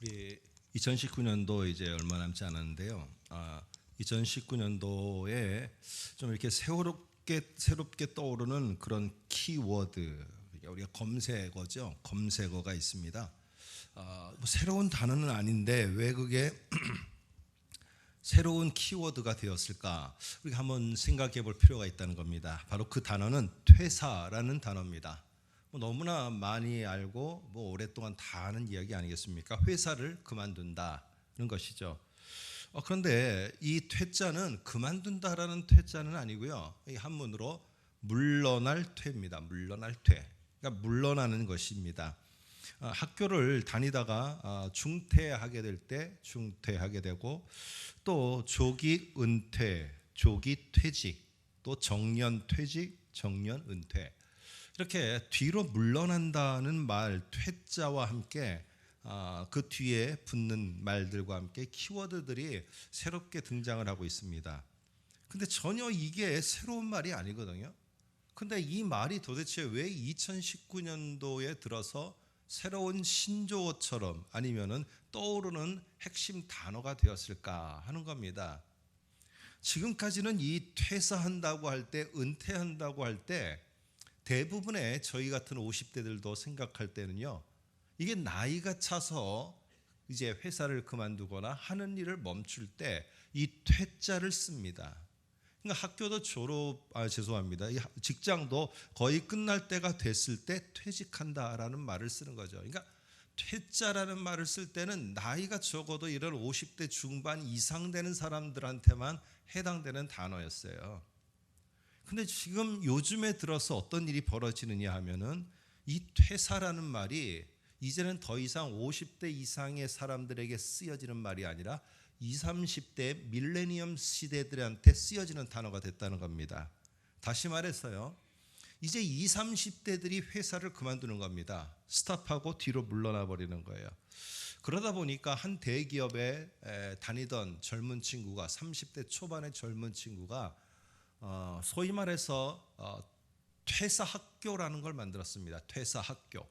우리 2019년도 이제 얼마 남지 않았는데요. 2019년도에 좀 이렇게 새롭게 떠오르는 그런 키워드, 우리가 검색어죠. 검색어가 있습니다. 뭐 새로운 단어는 아닌데 왜 그게 새로운 키워드가 되었을까? 우리가 한번 생각해 볼 필요가 있다는 겁니다. 바로 그 단어는 퇴사라는 단어입니다. 너무나 많이 알고 오랫동안 다 아는 이야기 아니겠습니까? 회사를 그만둔다는 것이죠. 그런데 이 퇴자는 그만둔다라는 퇴자는 아니고요. 이 한문으로 물러날 퇴입니다. 물러날 퇴. 그러니까 물러나는 것입니다. 학교를 다니다가 중퇴하게 될 때 중퇴하게 되고, 또 조기 은퇴, 조기 퇴직, 또 정년 퇴직, 정년 은퇴, 이렇게 뒤로 물러난다는 말 퇴자와 함께 그 뒤에 붙는 말들과 함께 키워드들이 새롭게 등장을 하고 있습니다. 근데 전혀 이게 새로운 말이 아니거든요. 근데 이 말이 도대체 왜 2019년도에 들어서 새로운 신조어처럼 아니면은 떠오르는 핵심 단어가 되었을까 하는 겁니다. 지금까지는 이 퇴사한다고 할 때, 은퇴한다고 할 때 대부분의 저희 같은 50대들도 생각할 때는요, 이게 나이가 차서 이제 회사를 그만두거나 하는 일을 멈출 때 이 퇴자를 씁니다. 그러니까 학교도 죄송합니다. 직장도 거의 끝날 때가 됐을 때 퇴직한다라는 말을 쓰는 거죠. 그러니까 퇴자라는 말을 쓸 때는 나이가 적어도 이런 50대 중반 이상 되는 사람들한테만 해당되는 단어였어요. 근데 지금 요즘에 들어서 어떤 일이 벌어지느냐 하면은 이 퇴사라는 말이 이제는 더 이상 50대 이상의 사람들에게 쓰여지는 말이 아니라 20, 30대 밀레니엄 시대들한테 쓰여지는 단어가 됐다는 겁니다. 다시 말해서요, 이제 20, 30대들이 회사를 그만두는 겁니다. 스탑하고 뒤로 물러나 버리는 거예요. 그러다 보니까 한 대기업에 다니던 젊은 친구가, 30대 초반의 젊은 친구가 소위 말해서 퇴사학교라는 걸 만들었습니다. 퇴사학교.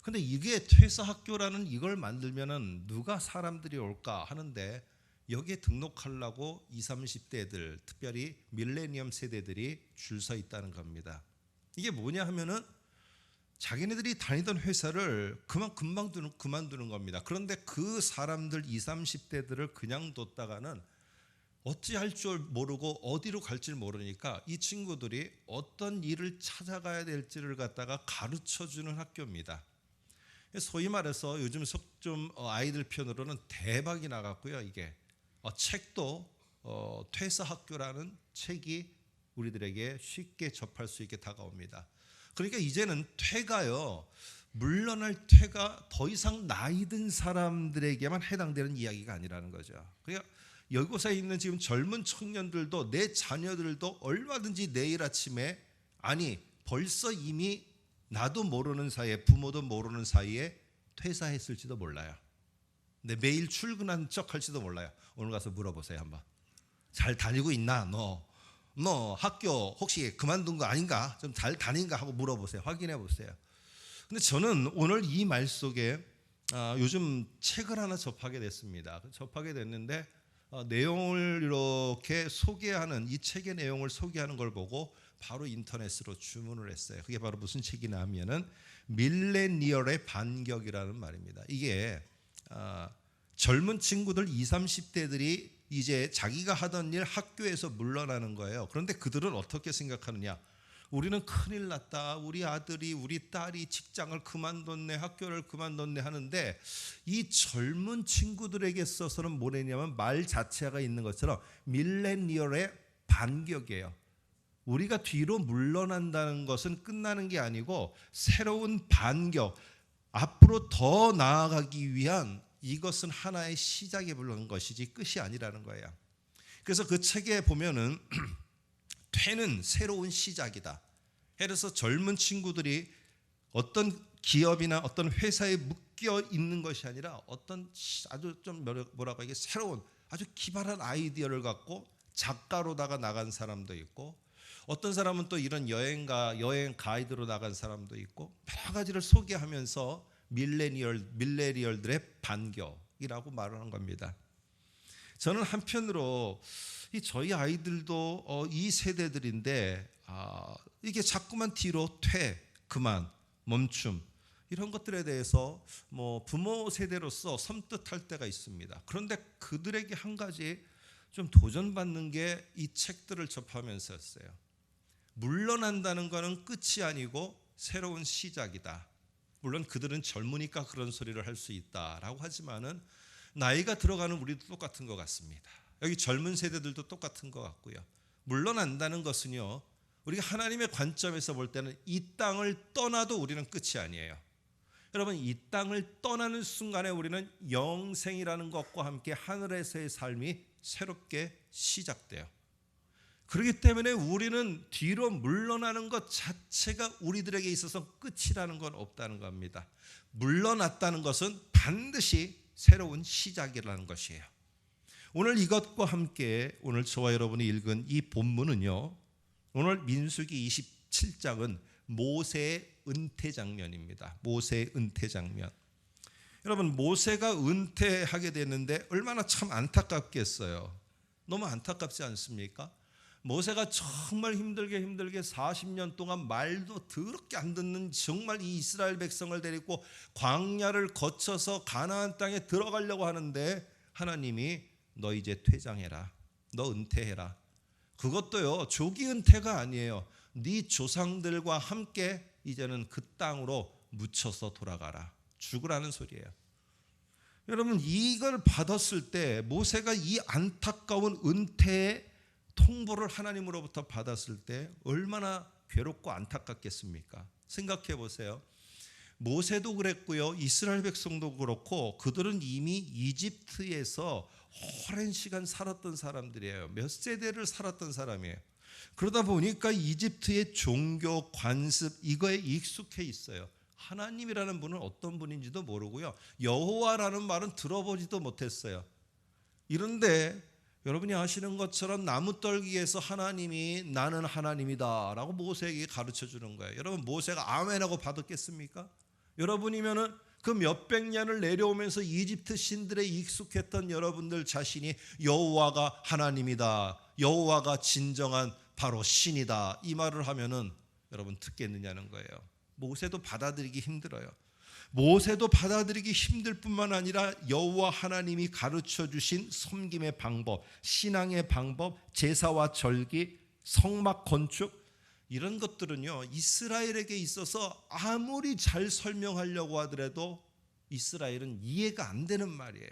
근데 이게 퇴사학교라는 이걸 만들면은 누가 사람들이 올까 하는데, 여기에 등록하려고 20, 30대들, 특별히 밀레니엄 세대들이 줄 서 있다는 겁니다. 이게 뭐냐 하면은 자기네들이 다니던 회사를 금방 그만두는 겁니다. 그런데 그 사람들 20, 30대들을 그냥 뒀다가는 어찌할 줄 모르고 어디로 갈지 모르니까 이 친구들이 어떤 일을 찾아가야 될지를 갖다가 가르쳐주는 학교입니다. 소위 말해서 요즘 좀 아이들 편으로는 대박이 나갔고요. 이게 책도 퇴사학교라는 책이 우리들에게 쉽게 접할 수 있게 다가옵니다. 그러니까 이제는 퇴가요, 물러날 퇴가 더 이상 나이 든 사람들에게만 해당되는 이야기가 아니라는 거죠. 그러니까 이곳에 있는 지금 젊은 청년들도, 내 자녀들도 얼마든지 내일 아침에, 아니 벌써 이미 나도 모르는 사이에, 부모도 모르는 사이에 퇴사했을지도 몰라요. 근데 매일 출근한 척 할지도 몰라요. 오늘 가서 물어보세요. 한번 잘 다니고 있나? 너 학교 혹시 그만둔 거 아닌가? 좀 잘 다닌가 하고 물어보세요. 확인해 보세요. 근데 저는 오늘 이 말 속에 요즘 책을 하나 접하게 됐습니다. 접하게 됐는데 내용을 이렇게 소개하는, 이 책의 내용을 소개하는 걸 보고 바로 인터넷으로 주문을 했어요. 그게 바로 무슨 책이냐 하면은 밀레니얼의 반격이라는 말입니다. 이게 젊은 친구들 20, 30대들이 이제 자기가 하던 일 학교에서 물러나는 거예요. 그런데 그들은 어떻게 생각하느냐? 우리는 큰일 났다. 우리 아들이, 우리 딸이 직장을 그만뒀네, 학교를 그만뒀네 하는데, 이 젊은 친구들에게 있어서는 뭐냐면 말 자체가 있는 것처럼 밀레니얼의 반격이에요. 우리가 뒤로 물러난다는 것은 끝나는 게 아니고 새로운 반격, 앞으로 더 나아가기 위한, 이것은 하나의 시작에 불과한 것이지 끝이 아니라는 거예요. 그래서 그 책에 보면은 퇴는 새로운 시작이다. 그래서 젊은 친구들이 어떤 기업이나 어떤 회사에 묶여 있는 것이 아니라 어떤 아주 좀 뭐라고 이게 새로운 아주 기발한 아이디어를 갖고 작가로다가 나간 사람도 있고, 어떤 사람은 또 이런 여행 가이드로 나간 사람도 있고, 여러 가지를 소개하면서 밀레니얼들의 반격이라고 말하는 겁니다. 저는 한편으로 저희 아이들도 이 세대들인데 이게 자꾸만 뒤로 그만, 멈춤 이런 것들에 대해서 부모 세대로서 섬뜩할 때가 있습니다. 그런데 그들에게 한 가지 좀 도전받는 게 이 책들을 접하면서였어요. 물러난다는 것은 끝이 아니고 새로운 시작이다. 물론 그들은 젊으니까 그런 소리를 할 수 있다라고 하지만은 나이가 들어가는 우리도 똑같은 것 같습니다. 여기 젊은 세대들도 똑같은 것 같고요. 물러난다는 것은요, 우리가 하나님의 관점에서 볼 때는 이 땅을 떠나도 우리는 끝이 아니에요. 여러분, 이 땅을 떠나는 순간에 우리는 영생이라는 것과 함께 하늘에서의 삶이 새롭게 시작돼요. 그렇기 때문에 우리는 뒤로 물러나는 것 자체가 우리들에게 있어서 끝이라는 건 없다는 겁니다. 물러났다는 것은 반드시 새로운 시작이라는 것이에요. 오늘 이것과 함께 오늘 저와 여러분이 읽은 이 본문은요, 오늘 민수기 27장은 모세의 은퇴 장면입니다. 모세의 은퇴 장면. 여러분, 모세가 은퇴하게 됐는데 얼마나 참 안타깝겠어요. 너무 안타깝지 않습니까? 모세가 정말 힘들게 40년 동안 말도 더럽게 안 듣는 정말 이 이스라엘 백성을 데리고 광야를 거쳐서 가나안 땅에 들어가려고 하는데 하나님이 너 이제 퇴장해라. 너 은퇴해라. 그것도요, 조기 은퇴가 아니에요. 네 조상들과 함께 이제는 그 땅으로 묻혀서 돌아가라. 죽으라는 소리예요. 여러분, 이걸 받았을 때 모세가 이 안타까운 은퇴의 통보를 하나님으로부터 받았을 때 얼마나 괴롭고 안타깝겠습니까? 생각해 보세요. 모세도 그랬고요, 이스라엘 백성도 그렇고 그들은 이미 이집트에서 오랜 시간 살았던 사람들이에요. 몇 세대를 살았던 사람이에요. 그러다 보니까 이집트의 종교, 관습 이거에 익숙해 있어요. 하나님이라는 분은 어떤 분인지도 모르고요, 여호와라는 말은 들어보지도 못했어요. 이런데 여러분이 아시는 것처럼 나무떨기에서 하나님이 나는 하나님이다 라고 모세에게 가르쳐 주는 거예요. 여러분, 모세가 아멘하고 받았겠습니까? 여러분이면은 그 몇백 년을 내려오면서 이집트 신들에 익숙했던 여러분들 자신이 여호와가 하나님이다, 여호와가 진정한 바로 신이다 이 말을 하면은 여러분 듣겠느냐는 거예요. 모세도 받아들이기 힘들어요. 모세도 받아들이기 힘들 뿐만 아니라 여호와 하나님이 가르쳐 주신 섬김의 방법, 신앙의 방법, 제사와 절기, 성막 건축 이런 것들은요, 이스라엘에게 있어서 아무리 잘 설명하려고 하더라도 이스라엘은 이해가 안 되는 말이에요.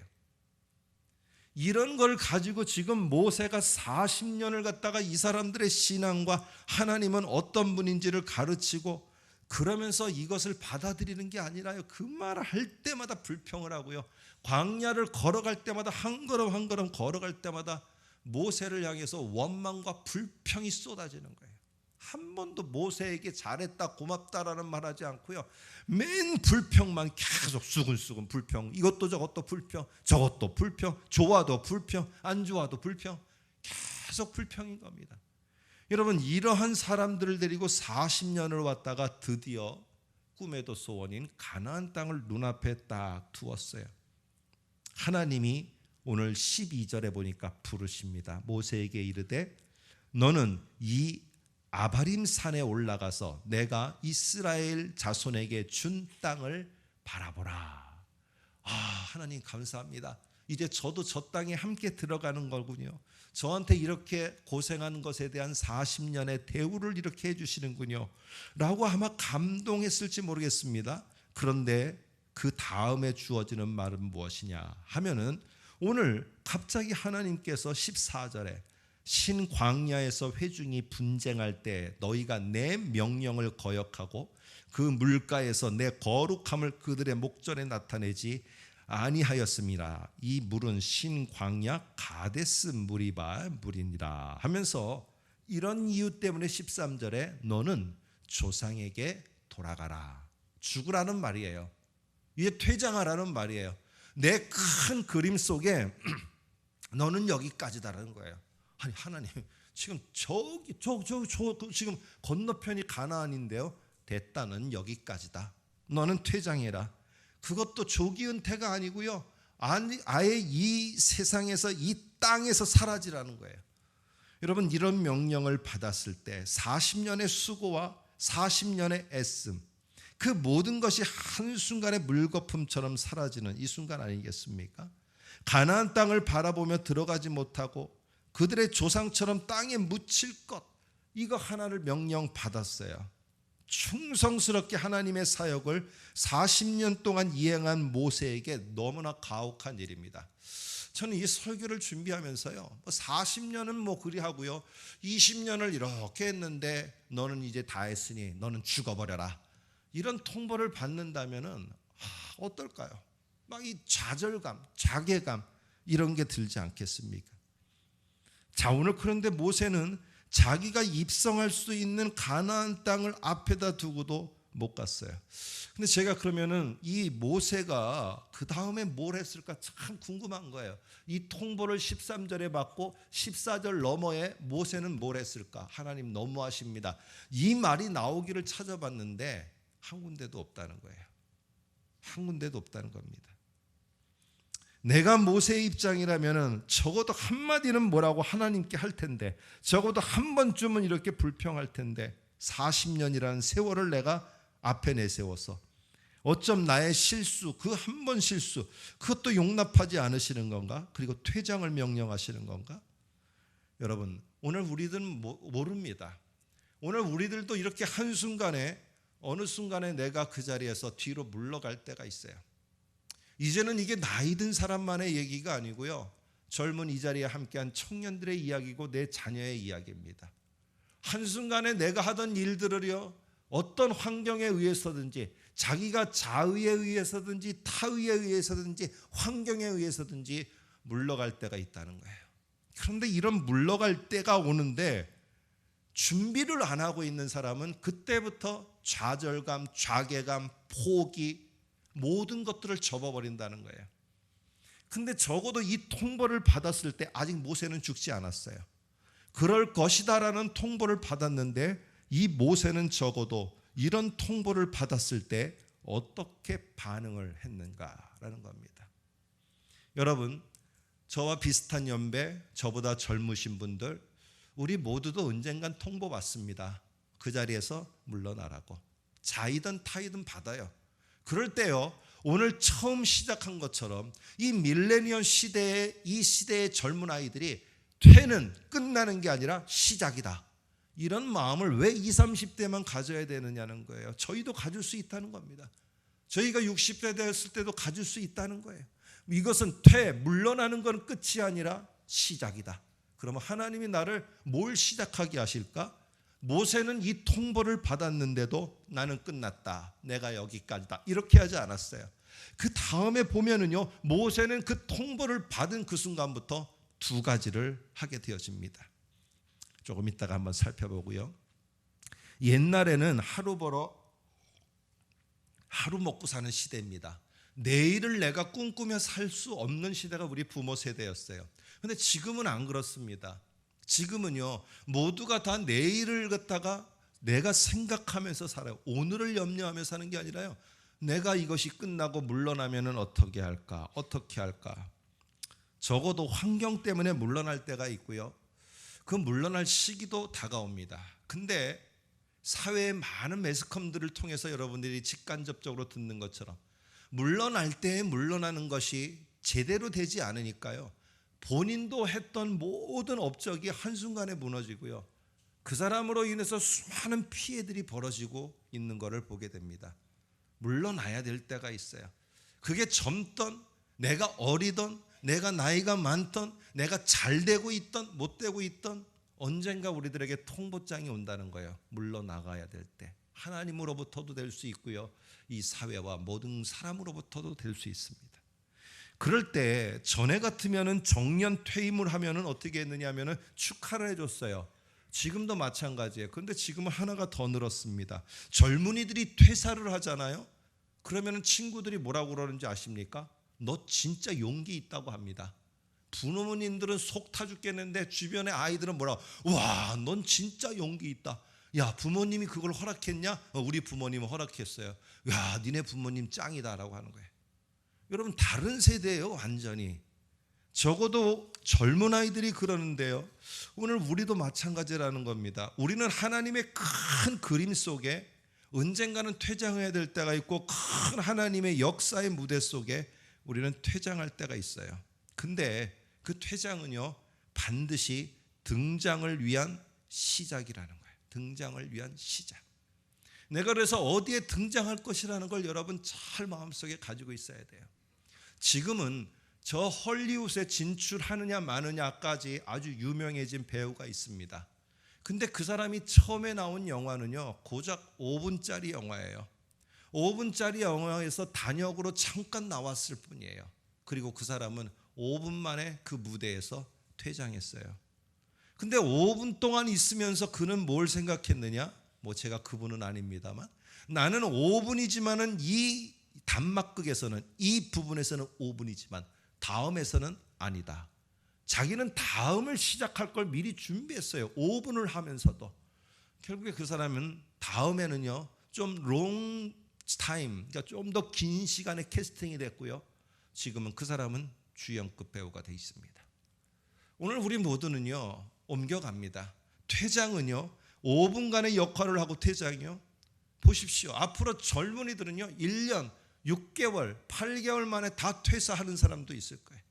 이런 걸 가지고 지금 모세가 40년을 갖다가 이 사람들의 신앙과 하나님은 어떤 분인지를 가르치고 그러면서 이것을 받아들이는 게 아니라요, 그 말을 할 때마다 불평을 하고요, 광야를 걸어갈 때마다 한 걸음 한 걸음 걸어갈 때마다 모세를 향해서 원망과 불평이 쏟아지는 거예요. 한 번도 모세에게 잘했다 고맙다라는 말하지 않고요, 맨 불평만 계속 수근수근 불평, 이것도 저것도 불평, 저것도 불평, 좋아도 불평, 안 좋아도 불평, 계속 불평인 겁니다. 여러분, 이러한 사람들을 데리고 40년을 왔다가 드디어 꿈에도 소원인 가나안 땅을 눈앞에 딱 두었어요. 하나님이 오늘 12절에 보니까 부르십니다. 모세에게 이르되 너는 이 아바림 산에 올라가서 내가 이스라엘 자손에게 준 땅을 바라보라. 하나님 감사합니다. 이제 저도 저 땅에 함께 들어가는 거군요. 저한테 이렇게 고생한 것에 대한 40년의 대우를 이렇게 해주시는군요 라고 아마 감동했을지 모르겠습니다. 그런데 그 다음에 주어지는 말은 무엇이냐 하면은 오늘 갑자기 하나님께서 14절에 신광야에서 회중이 분쟁할 때 너희가 내 명령을 거역하고 그 물가에서 내 거룩함을 그들의 목전에 나타내지 아니하였음이라. 이 물은 신광야 가데스 무리바 물이니라 하면서 이런 이유 때문에 13절에 너는 조상에게 돌아가라, 죽으라는 말이에요. 이게 퇴장하라는 말이에요. 내 큰 그림 속에 너는 여기까지다라는 거예요. 아니 하나님, 지금 저기 지금 건너편이 가나안인데요, 됐다는 여기까지다. 너는 퇴장해라. 그것도 조기 은퇴가 아니고요. 아예 이 세상에서 이 땅에서 사라지라는 거예요. 여러분, 이런 명령을 받았을 때 40년의 수고와 40년의 애씀, 그 모든 것이 한순간에 물거품처럼 사라지는 이 순간 아니겠습니까? 가나안 땅을 바라보며 들어가지 못하고 그들의 조상처럼 땅에 묻힐 것, 이거 하나를 명령받았어요. 충성스럽게 하나님의 사역을 40년 동안 이행한 모세에게 너무나 가혹한 일입니다. 저는 이 설교를 준비하면서요, 40년은 그리 하고요, 20년을 이렇게 했는데 너는 이제 다 했으니 너는 죽어버려라, 이런 통보를 받는다면은 어떨까요? 막 이 좌절감, 자괴감, 이런 게 들지 않겠습니까? 자, 오늘 그런데 모세는 자기가 입성할 수 있는 가나안 땅을 앞에다 두고도 못 갔어요. 근데 제가 그러면은 이 모세가 그 다음에 뭘 했을까 참 궁금한 거예요. 이 통보를 13절에 받고 14절 너머에 모세는 뭘 했을까? 하나님 너무하십니다, 이 말이 나오기를 찾아봤는데 한 군데도 없다는 거예요. 한 군데도 없다는 겁니다. 내가 모세의 입장이라면은 적어도 한마디는 뭐라고 하나님께 할 텐데, 적어도 한 번쯤은 이렇게 불평할 텐데, 40년이라는 세월을 내가 앞에 내세워서 어쩜 나의 실수, 그 한 번 실수, 그것도 용납하지 않으시는 건가? 그리고 퇴장을 명령하시는 건가? 여러분, 오늘 우리들은 모릅니다. 오늘 우리들도 이렇게 한순간에, 어느 순간에 내가 그 자리에서 뒤로 물러갈 때가 있어요. 이제는 이게 나이 든 사람만의 얘기가 아니고요, 젊은 이 자리에 함께한 청년들의 이야기고 내 자녀의 이야기입니다. 한순간에 내가 하던 일들을요, 어떤 환경에 의해서든지, 자기가 자의에 의해서든지 타의에 의해서든지 환경에 의해서든지 물러갈 때가 있다는 거예요. 그런데 이런 물러갈 때가 오는데 준비를 안 하고 있는 사람은 그때부터 좌절감, 좌괴감, 포기, 모든 것들을 접어버린다는 거예요. 근데 적어도 이 통보를 받았을 때 아직 모세는 죽지 않았어요. 그럴 것이다라는 통보를 받았는데 이 모세는 적어도 이런 통보를 받았을 때 어떻게 반응을 했는가라는 겁니다. 여러분, 저와 비슷한 연배, 저보다 젊으신 분들, 우리 모두도 언젠간 통보 받습니다. 그 자리에서 물러나라고. 자이든 타이든 받아요. 그럴 때요, 오늘 처음 시작한 것처럼 이 밀레니엄 시대의, 이 시대의 젊은 아이들이 퇴는 끝나는 게 아니라 시작이다, 이런 마음을 왜 20, 30대만 가져야 되느냐는 거예요. 저희도 가질 수 있다는 겁니다. 저희가 60대 되었을 때도 가질 수 있다는 거예요. 이것은 물러나는 건 끝이 아니라 시작이다. 그러면 하나님이 나를 뭘 시작하게 하실까? 모세는 이 통보를 받았는데도 나는 끝났다, 내가 여기까지다, 이렇게 하지 않았어요. 그 다음에 보면은요, 모세는 그 통보를 받은 그 순간부터 두 가지를 하게 되어집니다. 조금 이따가 한번 살펴보고요. 옛날에는 하루 벌어 하루 먹고 사는 시대입니다. 내일을 내가 꿈꾸며 살 수 없는 시대가 우리 부모 세대였어요. 그런데 지금은 안 그렇습니다. 지금은요, 모두가 다 내일을 갖다가 내가 생각하면서 살아요. 오늘을 염려하며 사는 게 아니라요, 내가 이것이 끝나고 물러나면은 어떻게 할까? 어떻게 할까? 적어도 환경 때문에 물러날 때가 있고요, 그 물러날 시기도 다가옵니다. 근데 사회의 많은 매스컴들을 통해서 여러분들이 직간접적으로 듣는 것처럼 물러날 때에 물러나는 것이 제대로 되지 않으니까요, 본인도 했던 모든 업적이 한순간에 무너지고요, 그 사람으로 인해서 수많은 피해들이 벌어지고 있는 것을 보게 됩니다. 물러나야 될 때가 있어요. 그게 젊던, 내가 어리던, 내가 나이가 많던, 내가 잘 되고 있던, 못 되고 있던, 언젠가 우리들에게 통보장이 온다는 거예요. 물러나가야 될 때. 하나님으로부터도 될 수 있고요, 이 사회와 모든 사람으로부터도 될 수 있습니다. 그럴 때 전에 같으면은 정년 퇴임을 하면은 어떻게 했느냐면은 축하를 해줬어요. 지금도 마찬가지예요. 그런데 지금은 하나가 더 늘었습니다. 젊은이들이 퇴사를 하잖아요. 그러면은 친구들이 뭐라고 그러는지 아십니까? 너 진짜 용기 있다고 합니다. 부모님들은 속 타 죽겠는데 주변의 아이들은 뭐라고? 와, 넌 진짜 용기 있다. 야, 부모님이 그걸 허락했냐? 우리 부모님은 허락했어요. 야, 니네 부모님 짱이다라고 하는 거예요. 여러분, 다른 세대예요, 완전히. 적어도 젊은 아이들이 그러는데요, 오늘 우리도 마찬가지라는 겁니다. 우리는 하나님의 큰 그림 속에 언젠가는 퇴장해야 될 때가 있고, 큰 하나님의 역사의 무대 속에 우리는 퇴장할 때가 있어요. 근데 그 퇴장은요, 반드시 등장을 위한 시작이라는 거예요. 등장을 위한 시작. 내가 그래서 어디에 등장할 것이라는 걸 여러분 잘 마음속에 가지고 있어야 돼요. 지금은 저 헐리우드에 진출하느냐 마느냐까지 아주 유명해진 배우가 있습니다. 근데 그 사람이 처음에 나온 영화는요, 고작 5분짜리 영화예요. 5분짜리 영화에서 단역으로 잠깐 나왔을 뿐이에요. 그리고 그 사람은 5분 만에 그 무대에서 퇴장했어요. 근데 5분 동안 있으면서 그는 뭘 생각했느냐? 뭐 제가 그분은 아닙니다만, 나는 5분이지만은 이 단막극에서는, 이 부분에서는 5분이지만 다음에서는 아니다. 자기는 다음을 시작할 걸 미리 준비했어요. 5분을 하면서도. 결국에 그 사람은 다음에는요, 좀 롱 타임, 그러니까 좀 더 긴 시간에 캐스팅이 됐고요, 지금은 그 사람은 주연급 배우가 되어 있습니다. 오늘 우리 모두는요, 옮겨갑니다. 퇴장은요, 5분간의 역할을 하고 퇴장이요, 보십시오. 앞으로 젊은이들은요, 1년, 6개월, 8개월 만에 다 퇴사하는 사람도 있을 거예요.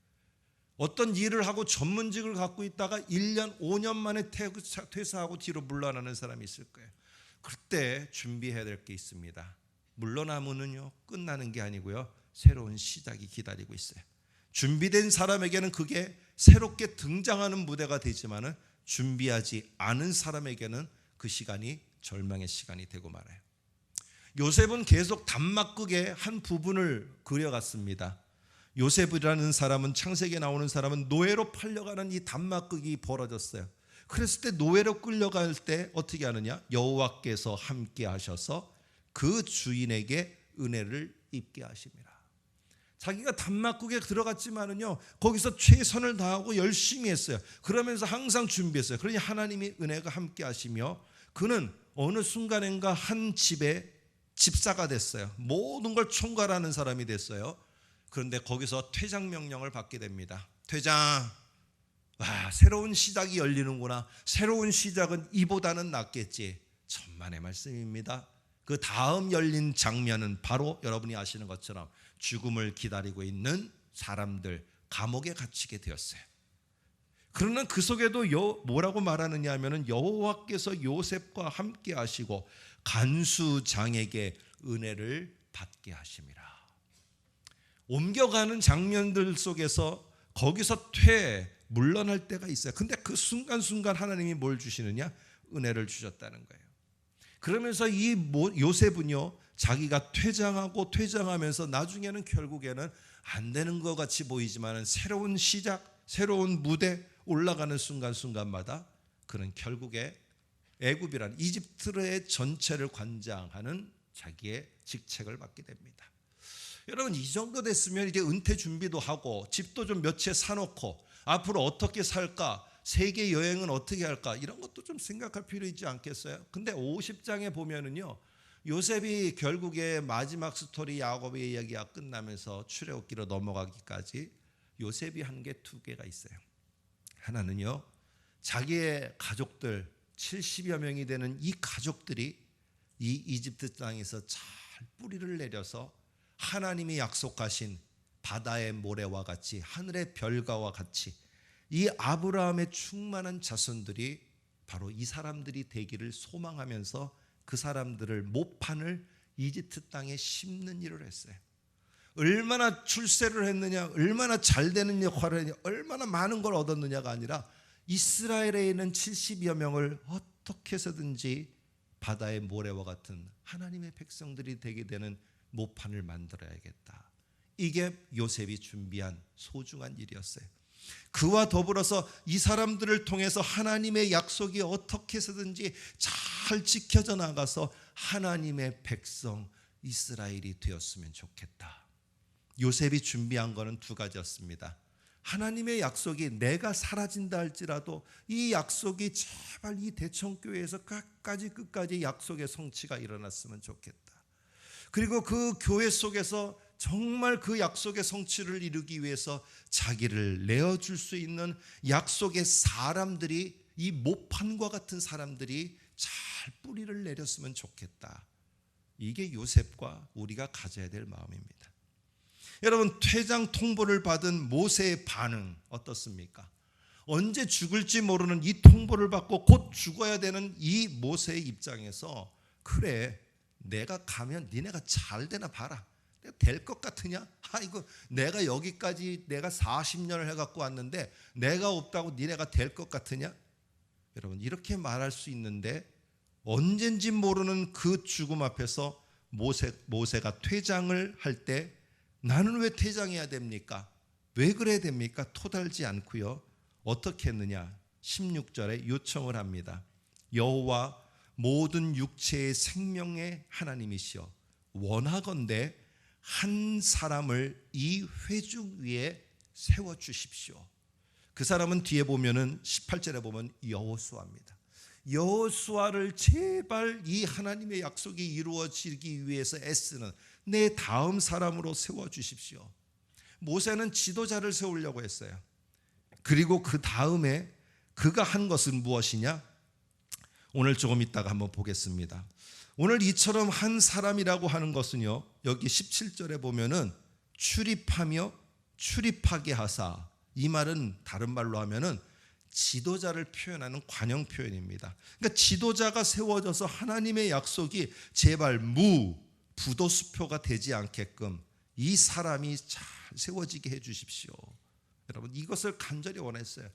어떤 일을 하고 전문직을 갖고 있다가 1년, 5년 만에 퇴사하고 뒤로 물러나는 사람이 있을 거예요. 그때 준비해야 될 게 있습니다. 물러나면은요, 끝나는 게 아니고요, 새로운 시작이 기다리고 있어요. 준비된 사람에게는 그게 새롭게 등장하는 무대가 되지만은 준비하지 않은 사람에게는 그 시간이 절망의 시간이 되고 말아요. 요셉은 계속 단막극의 한 부분을 그려갔습니다. 요셉이라는 사람은, 창세기에 나오는 사람은 노예로 팔려가는 이 단막극이 벌어졌어요. 그랬을 때 노예로 끌려갈 때 어떻게 하느냐? 여호와께서 함께 하셔서 그 주인에게 은혜를 입게 하십니다. 자기가 단막극에 들어갔지만은요, 거기서 최선을 다하고 열심히 했어요. 그러면서 항상 준비했어요. 그러니 하나님이 은혜가 함께 하시며 그는 어느 순간인가 한 집에 집사가 됐어요. 모든 걸 총괄하는 사람이 됐어요. 그런데 거기서 퇴장 명령을 받게 됩니다. 퇴장. 와, 새로운 시작이 열리는구나. 새로운 시작은 이보다는 낫겠지. 천만의 말씀입니다. 그 다음 열린 장면은 바로 여러분이 아시는 것처럼 죽음을 기다리고 있는 사람들, 감옥에 갇히게 되었어요. 그러나 그 속에도 뭐라고 말하느냐 하면은 여호와께서 요셉과 함께 하시고 간수장에게 은혜를 받게 하심이라. 옮겨가는 장면들 속에서 거기서 물러날 때가 있어요. 근데 그 순간순간 하나님이 뭘 주시느냐? 은혜를 주셨다는 거예요. 그러면서 이 요셉은요, 자기가 퇴장하고 퇴장하면서 나중에는 결국에는 안 되는 것 같이 보이지만 새로운 시작, 새로운 무대 올라가는 순간순간마다 그는 결국에 애굽이라는 이집트의 전체를 관장하는 자기의 직책을 받게 됩니다. 여러분, 이 정도 됐으면 이제 은퇴 준비도 하고 집도 좀 몇 채 사놓고 앞으로 어떻게 살까, 세계 여행은 어떻게 할까, 이런 것도 좀 생각할 필요 있지 않겠어요? 근데 50장에 보면은요, 요셉이 결국에 마지막 스토리 야곱의 이야기가 끝나면서 출애굽기로 넘어가기까지 요셉이 한 게 2개가 있어요. 하나는요, 자기의 가족들 70여 명이 되는 이 가족들이 이 이집트 땅에서 잘 뿌리를 내려서 하나님이 약속하신 바다의 모래와 같이 하늘의 별과와 같이 이 아브라함의 충만한 자손들이 바로 이 사람들이 되기를 소망하면서 그 사람들을 모판을 이집트 땅에 심는 일을 했어요. 얼마나 출세를 했느냐, 얼마나 잘 되는 역할을 했느냐, 얼마나 많은 걸 얻었느냐가 아니라 이스라엘에 있는 70여 명을 어떻게 해서든지 바다의 모래와 같은 하나님의 백성들이 되게 되는 모판을 만들어야겠다. 이게 요셉이 준비한 소중한 일이었어요. 그와 더불어서 이 사람들을 통해서 하나님의 약속이 어떻게 해서든지 잘 지켜져 나가서 하나님의 백성 이스라엘이 되었으면 좋겠다. 요셉이 준비한 거는 2가지였습니다. 하나님의 약속이 내가 사라진다 할지라도 이 약속이 제발 이 대청교회에서 끝까지 약속의 성취가 일어났으면 좋겠다. 그리고 그 교회 속에서 정말 그 약속의 성취를 이루기 위해서 자기를 내어줄 수 있는 약속의 사람들이, 이 모판과 같은 사람들이 잘 뿌리를 내렸으면 좋겠다. 이게 요셉과 우리가 가져야 될 마음입니다. 여러분, 퇴장 통보를 받은 모세의 반응 어떻습니까? 언제 죽을지 모르는 이 통보를 받고 곧 죽어야 되는 이 모세의 입장에서, 그래, 내가 가면 니네가 잘 되나 봐라. 내가 될 것 같으냐? 아이고, 내가 여기까지 내가 40년을 해갖고 왔는데 내가 없다고 니네가 될 것 같으냐? 여러분, 이렇게 말할 수 있는데 언젠지 모르는 그 죽음 앞에서 모세가 퇴장을 할 때 나는 왜 퇴장해야 됩니까? 왜 그래야 됩니까? 토달지 않고요. 어떻게 했느냐? 16절에 요청을 합니다. 여호와 모든 육체의 생명의 하나님이시여, 원하건대 한 사람을 이 회중 위에 세워주십시오. 그 사람은 뒤에 보면은 18절에 보면 여호수아입니다. 여호수아를 제발 이 하나님의 약속이 이루어지기 위해서 애쓰는 내 다음 사람으로 세워주십시오. 모세는 지도자를 세우려고 했어요. 그리고 그 다음에 그가 한 것은 무엇이냐? 오늘 조금 있다가 한번 보겠습니다. 오늘 이처럼 한 사람이라고 하는 것은요, 여기 17절에 보면은 출입하며 출입하게 하사, 이 말은 다른 말로 하면은 지도자를 표현하는 관용 표현입니다. 그러니까 지도자가 세워져서 하나님의 약속이 제발 부도수표가 되지 않게끔 이 사람이 잘 세워지게 해주십시오. 여러분, 이것을 간절히 원했어요.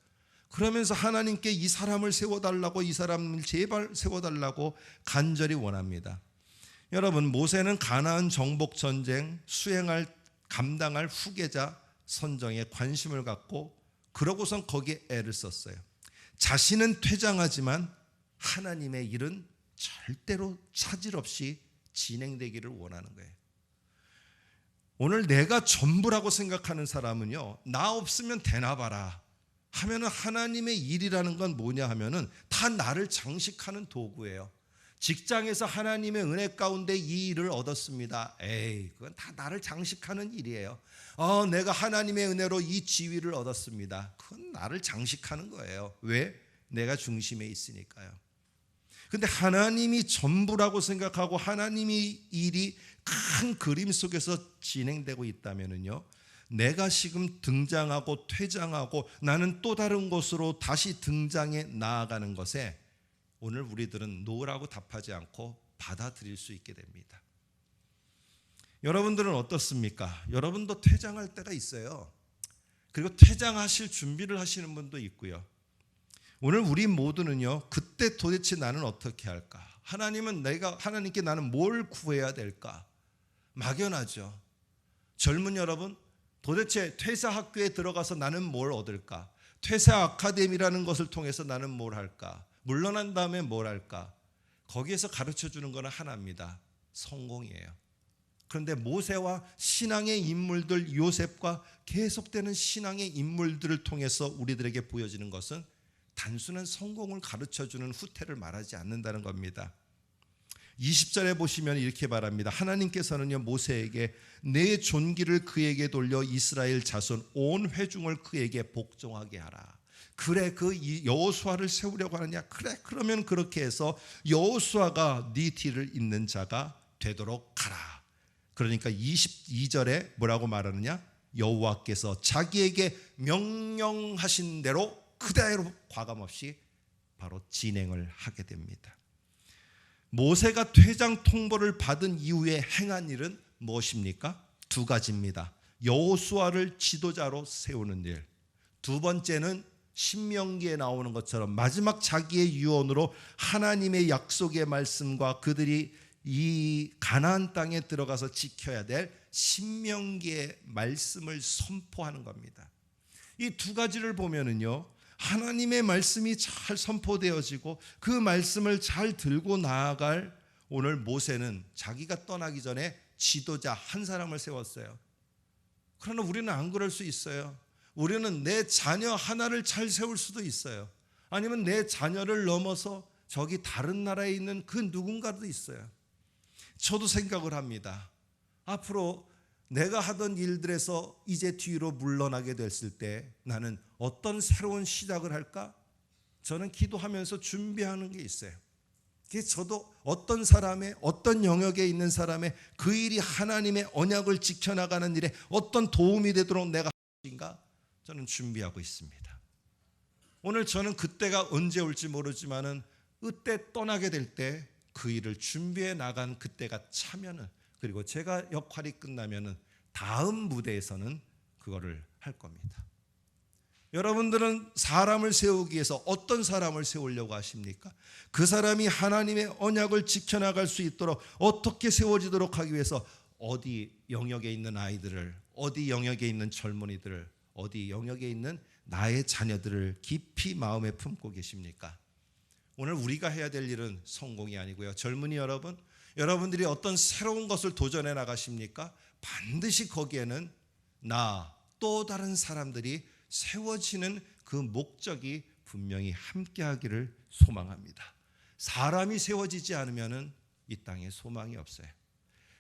그러면서 하나님께 이 사람을 세워달라고, 이 사람을 제발 세워달라고 간절히 원합니다. 여러분, 모세는 가나안 정복 전쟁 감당할 후계자 선정에 관심을 갖고 그러고선 거기에 애를 썼어요. 자신은 퇴장하지만 하나님의 일은 절대로 차질 없이 진행되기를 원하는 거예요. 오늘 내가 전부라고 생각하는 사람은요, 나 없으면 되나 봐라 하면은 하나님의 일이라는 건 뭐냐 하면은 다 나를 장식하는 도구예요. 직장에서 하나님의 은혜 가운데 이 일을 얻었습니다. 에이, 그건 다 나를 장식하는 일이에요. 내가 하나님의 은혜로 이 지위를 얻었습니다. 그건 나를 장식하는 거예요. 왜? 내가 중심에 있으니까요. 근데 하나님이 전부라고 생각하고 하나님이 일이 큰 그림 속에서 진행되고 있다면은요, 내가 지금 등장하고 퇴장하고 나는 또 다른 곳으로 다시 등장해 나아가는 것에 오늘 우리들은 노라고 답하지 않고 받아들일 수 있게 됩니다. 여러분들은 어떻습니까? 여러분도 퇴장할 때가 있어요. 그리고 퇴장하실 준비를 하시는 분도 있고요. 오늘 우리 모두는요, 그때 도대체 나는 어떻게 할까? 하나님께 나는 뭘 구해야 될까? 막연하죠. 젊은 여러분, 도대체 퇴사 학교에 들어가서 나는 뭘 얻을까? 퇴사 아카데미라는 것을 통해서 나는 뭘 할까? 물러난 다음에 뭘 할까? 거기에서 가르쳐 주는 것은 하나입니다. 성공이에요. 그런데 모세와 신앙의 인물들, 요셉과 계속되는 신앙의 인물들을 통해서 우리들에게 보여지는 것은 단순한 성공을 가르쳐 주는 후퇴를 말하지 않는다는 겁니다. 20절에 보시면 이렇게 말합니다. 하나님께서는요, 모세에게 내 존귀를 그에게 돌려 이스라엘 자손 온 회중을 그에게 복종하게 하라. 그래, 그 여호수아를 세우려고 하느냐? 그래, 그러면 그렇게 해서 여호수아가 네 뒤를 잇는 자가 되도록 하라. 그러니까 22절에 뭐라고 말하느냐? 여호와께서 자기에게 명령하신 대로 그대로 과감없이 바로 진행을 하게 됩니다. 모세가 퇴장 통보를 받은 이후에 행한 일은 무엇입니까? 두 가지입니다. 여호수아를 지도자로 세우는 일, 두 번째는 신명기에 나오는 것처럼 마지막 자기의 유언으로 하나님의 약속의 말씀과 그들이 이 가나안 땅에 들어가서 지켜야 될 신명기의 말씀을 선포하는 겁니다. 이 두 가지를 보면은요, 하나님의 말씀이 잘 선포되어지고 그 말씀을 잘 들고 나아갈, 오늘 모세는 자기가 떠나기 전에 지도자 한 사람을 세웠어요. 그러나 우리는 안 그럴 수 있어요. 우리는 내 자녀 하나를 잘 세울 수도 있어요. 아니면 내 자녀를 넘어서 저기 다른 나라에 있는 그 누군가도 있어요. 저도 생각을 합니다. 앞으로 내가 하던 일들에서 이제 뒤로 물러나게 됐을 때 나는 어떤 새로운 시작을 할까? 저는 기도하면서 준비하는 게 있어요. 저도 어떤 사람의 어떤 영역에 있는 사람의 그 일이 하나님의 언약을 지켜나가는 일에 어떤 도움이 되도록 내가 할인가 저는 준비하고 있습니다. 오늘 저는 그때가 언제 올지 모르지만은 그때 떠나게 될 때 그 일을 준비해 나간 그때가 차면은, 그리고 제가 역할이 끝나면은 다음 무대에서는 그거를 할 겁니다. 여러분들은 사람을 세우기 위해서 어떤 사람을 세우려고 하십니까? 그 사람이 하나님의 언약을 지켜나갈 수 있도록 어떻게 세워지도록 하기 위해서 어디 영역에 있는 아이들을, 어디 영역에 있는 젊은이들을, 어디 영역에 있는 나의 자녀들을 깊이 마음에 품고 계십니까? 오늘 우리가 해야 될 일은 성공이 아니고요. 젊은이 여러분, 여러분들이 어떤 새로운 것을 도전해 나가십니까? 반드시 거기에는 나 또 다른 사람들이 세워지는 그 목적이 분명히 함께하기를 소망합니다. 사람이 세워지지 않으면 이 땅에 소망이 없어요.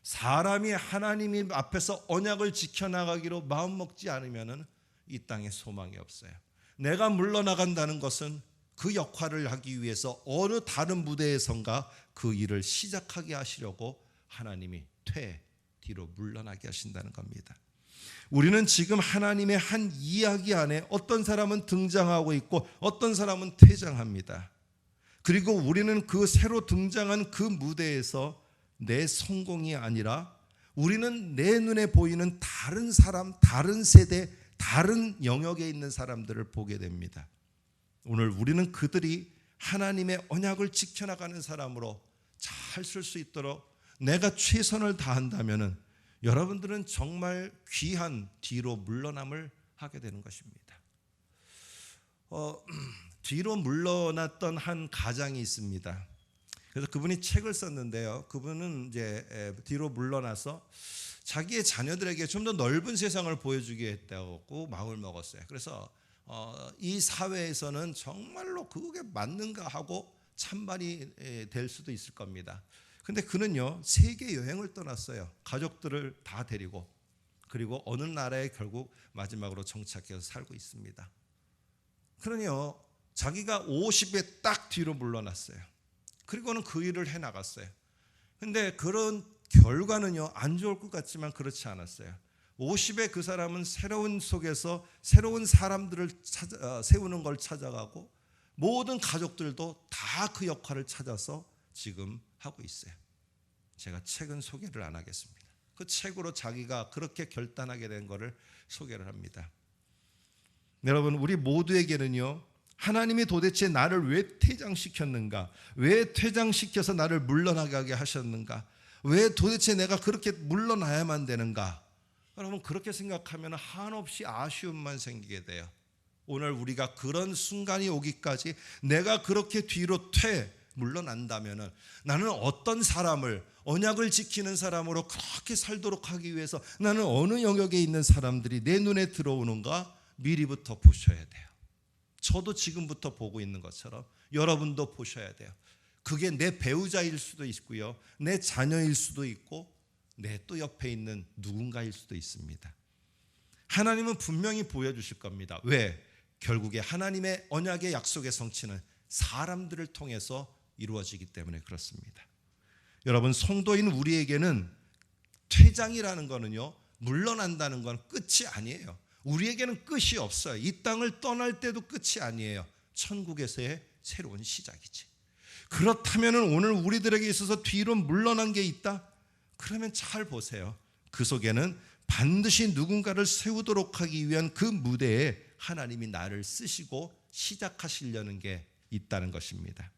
사람이 하나님 앞에서 언약을 지켜나가기로 마음먹지 않으면 이 땅에 소망이 없어요. 내가 물러나간다는 것은 그 역할을 하기 위해서 어느 다른 무대에선가 그 일을 시작하게 하시려고 하나님이 뒤로 물러나게 하신다는 겁니다. 우리는 지금 하나님의 한 이야기 안에 어떤 사람은 등장하고 있고 어떤 사람은 퇴장합니다. 그리고 우리는 그 새로 등장한 그 무대에서 내 성공이 아니라 우리는 내 눈에 보이는 다른 사람, 다른 세대, 다른 영역에 있는 사람들을 보게 됩니다. 오늘 우리는 그들이 하나님의 언약을 지켜나가는 사람으로 잘 쓸 수 있도록 내가 최선을 다한다면 여러분들은 정말 귀한 뒤로 물러남을 하게 되는 것입니다. 뒤로 물러났던 한 가장이 있습니다. 그래서 그분이 책을 썼는데요. 그분은 이제 뒤로 물러나서 자기의 자녀들에게 좀 더 넓은 세상을 보여주게 했다고 마음을 먹었어요. 그래서 이 사회에서는 정말로 그게 맞는가 하고 찬반이 될 수도 있을 겁니다. 근데 그는요, 세계 여행을 떠났어요. 가족들을 다 데리고. 그리고 어느 나라에 결국 마지막으로 정착해서 살고 있습니다. 그러니요, 자기가 50에 딱 뒤로 물러났어요. 그리고는 그 일을 해 나갔어요. 근데 그런 결과는요, 안 좋을 것 같지만 그렇지 않았어요. 50에 그 사람은 새로운 속에서 새로운 사람들을 세우는 걸 찾아가고 모든 가족들도 다 그 역할을 찾아서 지금 하고 있어요. 제가 책은 소개를 안 하겠습니다. 그 책으로 자기가 그렇게 결단하게 된 것을 소개를 합니다. 여러분, 우리 모두에게는요, 하나님이 도대체 나를 왜 퇴장시켰는가? 왜 퇴장시켜서 나를 물러나게 하셨는가? 왜 도대체 내가 그렇게 물러나야만 되는가? 여러분, 그렇게 생각하면 한없이 아쉬움만 생기게 돼요. 오늘 우리가 그런 순간이 오기까지 내가 그렇게 뒤로 물러난다면 나는 어떤 사람을, 언약을 지키는 사람으로 그렇게 살도록 하기 위해서 나는 어느 영역에 있는 사람들이 내 눈에 들어오는가 미리부터 보셔야 돼요. 저도 지금부터 보고 있는 것처럼 여러분도 보셔야 돼요. 그게 내 배우자일 수도 있고요, 내 자녀일 수도 있고 내 또 옆에 있는 누군가일 수도 있습니다. 하나님은 분명히 보여주실 겁니다. 왜? 결국에 하나님의 언약의 약속의 성취는 사람들을 통해서 이루어지기 때문에 그렇습니다. 여러분, 성도인 우리에게는 퇴장이라는 거는요, 물러난다는 건 끝이 아니에요. 우리에게는 끝이 없어요. 이 땅을 떠날 때도 끝이 아니에요. 천국에서의 새로운 시작이지. 그렇다면 오늘 우리들에게 있어서 뒤로 물러난 게 있다? 그러면 잘 보세요. 그 속에는 반드시 누군가를 세우도록 하기 위한 그 무대에 하나님이 나를 쓰시고 시작하시려는 게 있다는 것입니다.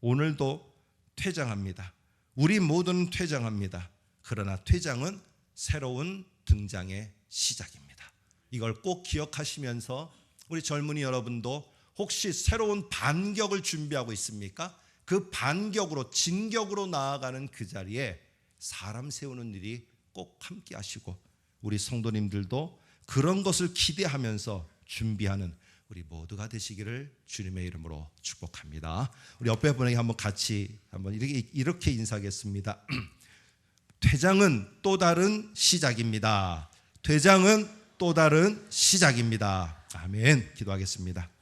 오늘도 퇴장합니다. 우리 모두는 퇴장합니다. 그러나 퇴장은 새로운 등장의 시작입니다. 이걸 꼭 기억하시면서 우리 젊은이 여러분도 혹시 새로운 반격을 준비하고 있습니까? 그 반격으로, 진격으로 나아가는 그 자리에 사람 세우는 일이 꼭 함께 하시고 우리 성도님들도 그런 것을 기대하면서 준비하는 우리 모두가 되시기를 주님의 이름으로 축복합니다. 우리 옆에 분에게 한번 같이 한번 이렇게 인사하겠습니다. 퇴장은 또 다른 시작입니다. 퇴장은 또 다른 시작입니다. 아멘. 기도하겠습니다.